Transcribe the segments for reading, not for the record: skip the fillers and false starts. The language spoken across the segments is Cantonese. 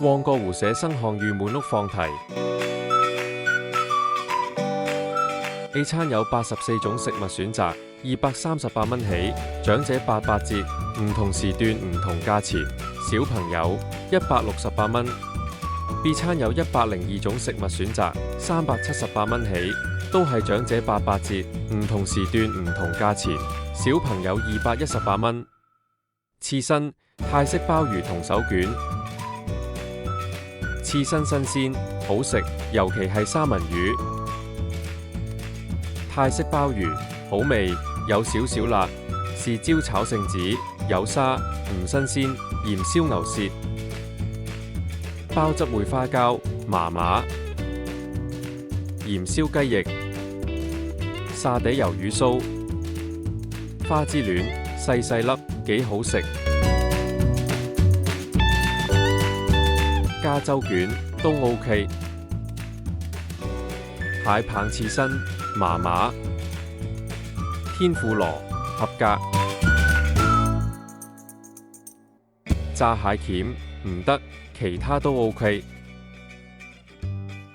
旺角湖社生項御滿屋放題 A 餐有84種食物選擇，238蚊起，長者88折，唔同時段唔同價錢，小朋友168蚊。B 餐有102種食物選擇，378蚊起，都係長者88折，唔同時段唔同價錢，小朋友218蚊。刺身泰式鮑魚同手卷，刺身新鮮好食，尤其係三文魚。泰式鮑魚好味，有少少辣，是椒炒聖子，有沙，唔新鮮，鹽燒牛舌。鮑汁燴花膠麻麻，鹽燒雞翼，沙地魷魚酥，花之戀細細粒，幾好食。加州卷都 OK， 蟹棒刺身麻麻，天婦羅合格，炸蟹鉗唔得，其他都 OK。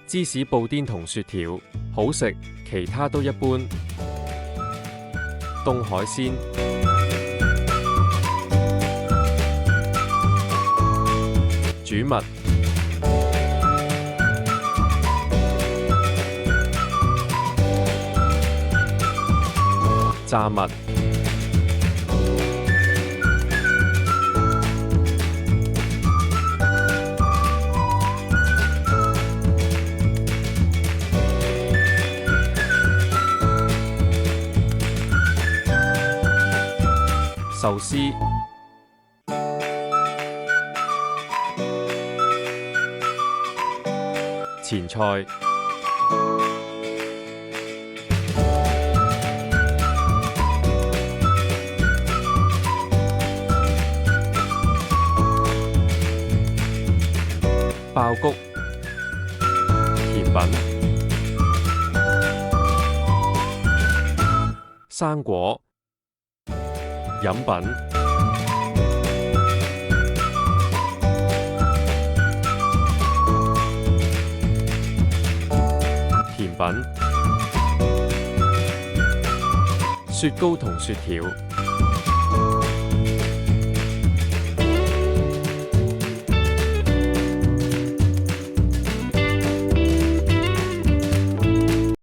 芝士布甸同雪條好食，其他都一般。凍海鮮、煮物、炸物、壽司、前菜、爆谷、甜品、生果、飲品、甜品、雪糕同雪條。